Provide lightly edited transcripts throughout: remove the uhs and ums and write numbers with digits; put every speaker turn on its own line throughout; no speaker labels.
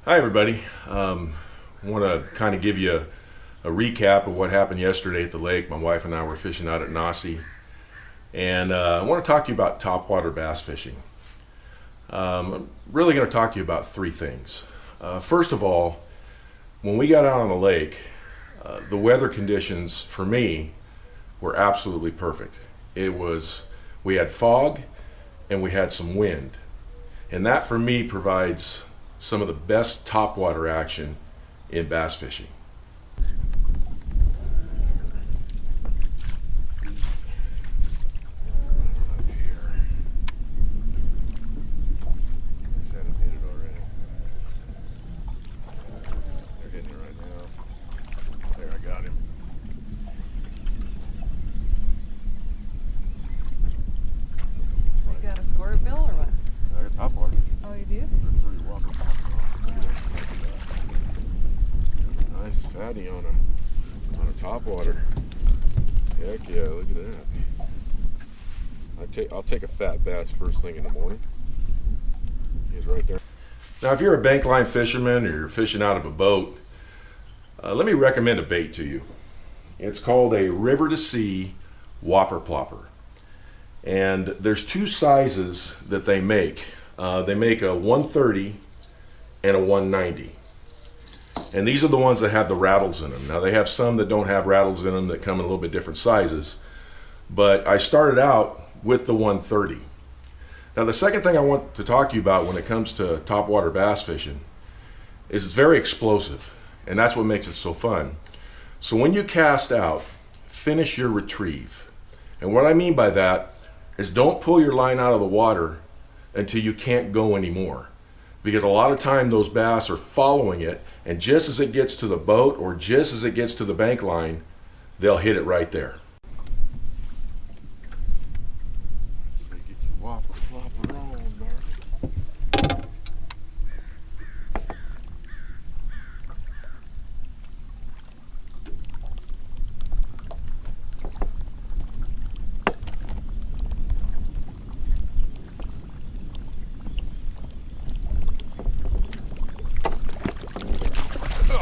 Hi everybody. I want to kind of give you a recap of what happened yesterday at the lake. My wife and I were fishing out at Nacimiento, and I want to talk to you about topwater bass fishing. I'm really going to talk to you about three things. First of all, when we got out on the lake, the weather conditions for me were absolutely perfect. We had fog and we had some wind, and that for me provides some of the best topwater action in bass fishing.
Topwater.
Oh, you do?
Whopper. Nice fatty on a topwater. Heck yeah, look at that. I'll take a fat bass first thing in the morning. He's right there.
Now, if you're a bank line fisherman or you're fishing out of a boat, let me recommend a bait to you. It's called a river to sea Whopper Plopper. And there's two sizes that they make. They make a 130 and a 190. And these are the ones that have the rattles in them. Now they have some that don't have rattles in them that come in a little bit different sizes. But I started out with the 130. Now the second thing I want to talk to you about when it comes to topwater bass fishing is it's very explosive. And that's what makes it so fun. So when you cast out, finish your retrieve. And what I mean by that is don't pull your line out of the water until you can't go anymore, because a lot of time those bass are following it, and just as it gets to the boat or just as it gets to the bank line, they'll hit it right there.
So you get your Whopper flopper on, Darby.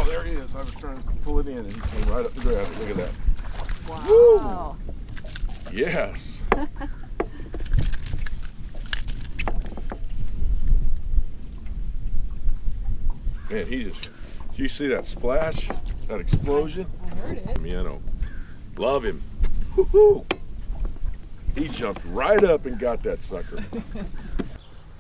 There he is. I was trying to pull it in and he came right up to grab it. Look at that.
Wow.
Woo! Yes. Man, did you see that splash? That explosion?
I heard it.
Nacimiento. Love him. Woo-hoo! He jumped right up and got that sucker.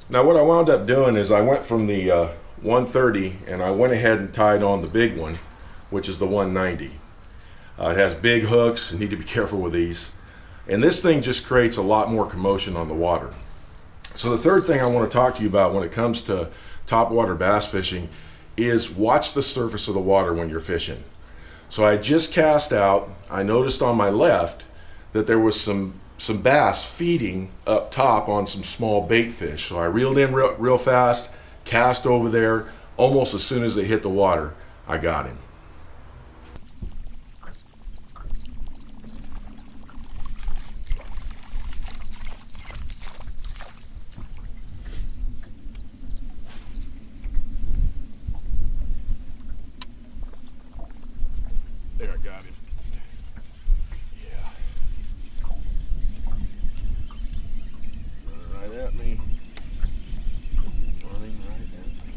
Now what I wound up doing is I went from the 130 and I went ahead and tied on the big one, which is the 190. It has big hooks. You need to be careful with these. And this thing just creates a lot more commotion on the water. So the third thing I want to talk to you about when it comes to topwater bass fishing is watch the surface of the water when you're fishing. So I just cast out. I noticed on my left that there was some bass feeding up top on some small bait fish. So I reeled in real fast, cast over there. Almost as soon as they hit the water, I got him.
There, I got him. Yeah. Running right at me. Running right at me.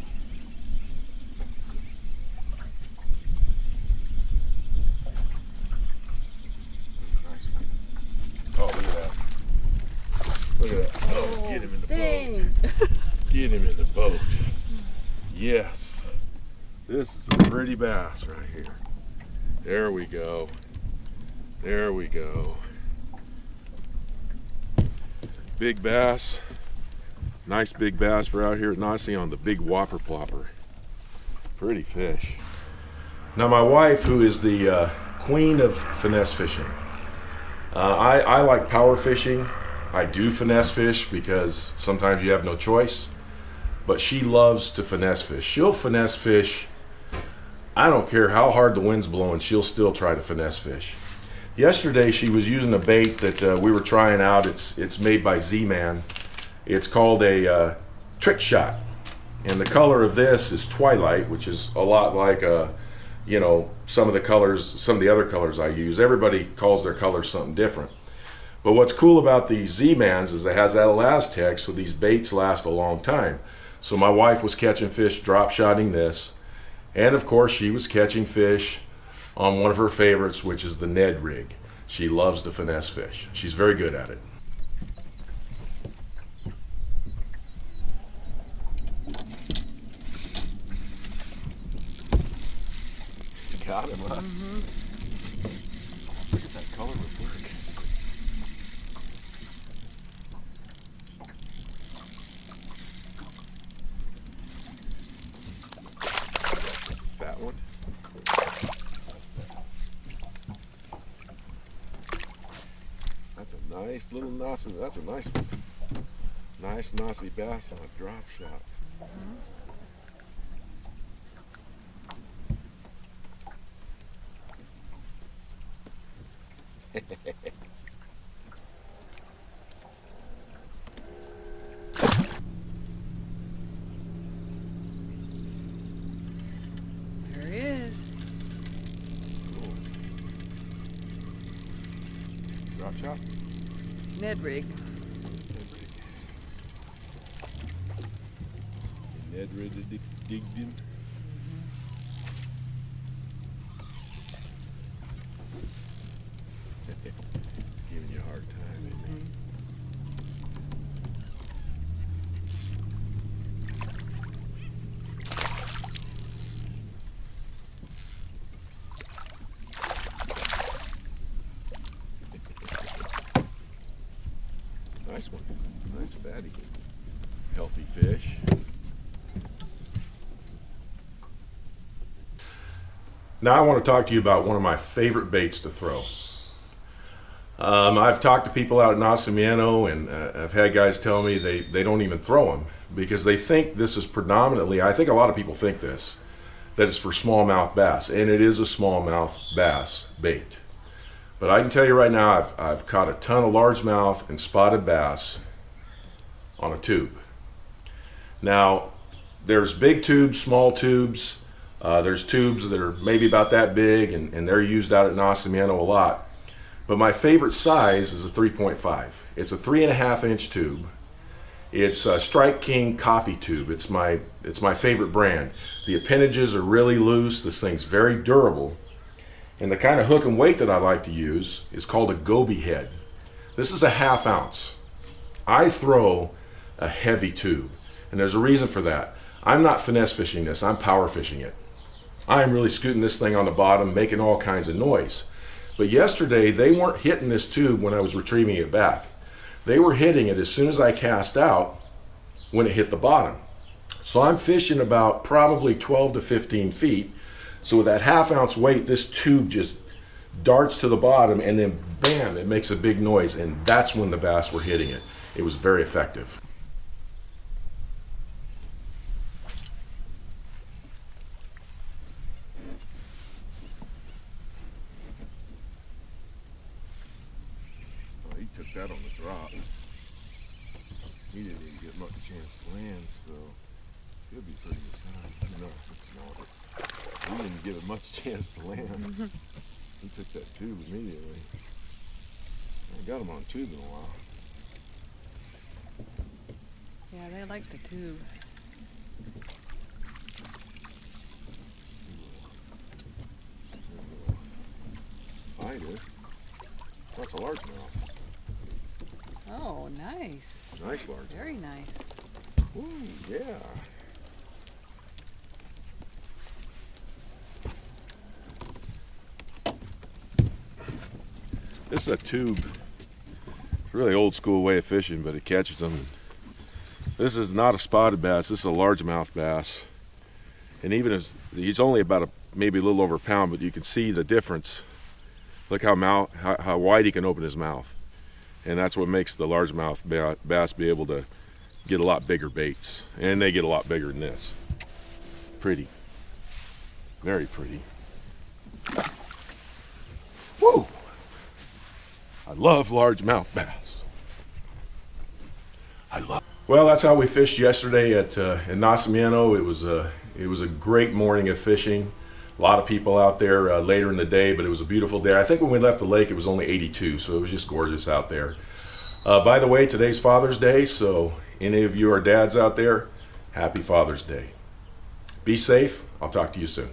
Nice. Oh, look at that. Look at that. Oh, get him in the boat. Get him in the boat. Yes. This is a pretty bass right here. There we go. There we go. Big bass. Nice big bass for out here at Nacimiento on the big Whopper Plopper. Pretty fish.
Now my wife, who is the queen of finesse fishing, I like power fishing. I do finesse fish because sometimes you have no choice, but she loves to finesse fish. She'll finesse fish. I don't care how hard the wind's blowing, she'll still try to finesse fish. Yesterday she was using a bait that we were trying out. It's made by Z-Man. It's called a trick shot. And the color of this is twilight, which is a lot like some of the other colors I use. Everybody calls their colors something different. But what's cool about these Z-Mans is it has that Elastec, so these baits last a long time. So my wife was catching fish drop shotting this, and of course she was catching fish on one of her favorites, which is the Ned rig. She loves to finesse fish. She's very good at it.
Got him, huh? Look at that color of work. That one. That's a nice little Nacimiento. That's a nice one. Nice Nacimiento bass on a drop shot.
There he is.
Cool. Drop shot.
Ned rig.
Ned rig digged in. Giving you a hard time, isn't he? Nice one. Nice fatty. Healthy fish.
Now I want to talk to you about one of my favorite baits to throw. I've talked to people out at Nacimiento, and I've had guys tell me they don't even throw them because they think this is predominantly, I think a lot of people think this, that it's for smallmouth bass, and it is a smallmouth bass bait. But I can tell you right now, I've caught a ton of largemouth and spotted bass on a tube. Now, there's big tubes, small tubes. There's tubes that are maybe about that big, and they're used out at Nacimiento a lot. But my favorite size is a 3.5. It's a 3.5 inch tube. It's a Strike King coffee tube. It's my favorite brand. The appendages are really loose. This thing's very durable. And the kind of hook and weight that I like to use is called a goby head. This is a 1/2 ounce. I throw a heavy tube, and there's a reason for that. I'm not finesse fishing this, I'm power fishing it. I'm really scooting this thing on the bottom, making all kinds of noise. But yesterday, they weren't hitting this tube when I was retrieving it back. They were hitting it as soon as I cast out when it hit the bottom. So I'm fishing about probably 12 to 15 feet. So with that 1/2 ounce weight, this tube just darts to the bottom, and then bam, it makes a big noise, and that's when the bass were hitting it. It was very effective.
Oh, he took that on the drop. He didn't even get much chance to land, so he'll be pretty good time. No. He didn't give it much chance to land. He took that tube immediately. I got him on tube in a while.
Yeah, they like the tube.
Fighter. That's a largemouth.
Oh, nice.
Nice largemouth.
Very nice.
Ooh, yeah.
This is a tube. It's a really old school way of fishing, but it catches them. This is not a spotted bass. This is a largemouth bass. And even as he's only about maybe a little over a pound, but you can see the difference. Look how wide he can open his mouth. And that's what makes the largemouth bass be able to get a lot bigger baits. And they get a lot bigger than this. Pretty. Very pretty. Woo! I love largemouth bass. I love. Well, that's how we fished yesterday at Nacimiento. It was a great morning of fishing. A lot of people out there later in the day, but it was a beautiful day. I think when we left the lake, it was only 82, so it was just gorgeous out there. By the way, today's Father's Day, so any of you are dads out there, happy Father's Day. Be safe. I'll talk to you soon.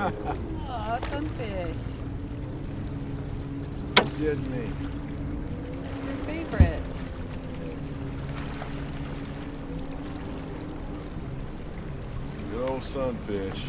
Oh, sunfish.
Kidding me.
Your favorite.
Good old sunfish.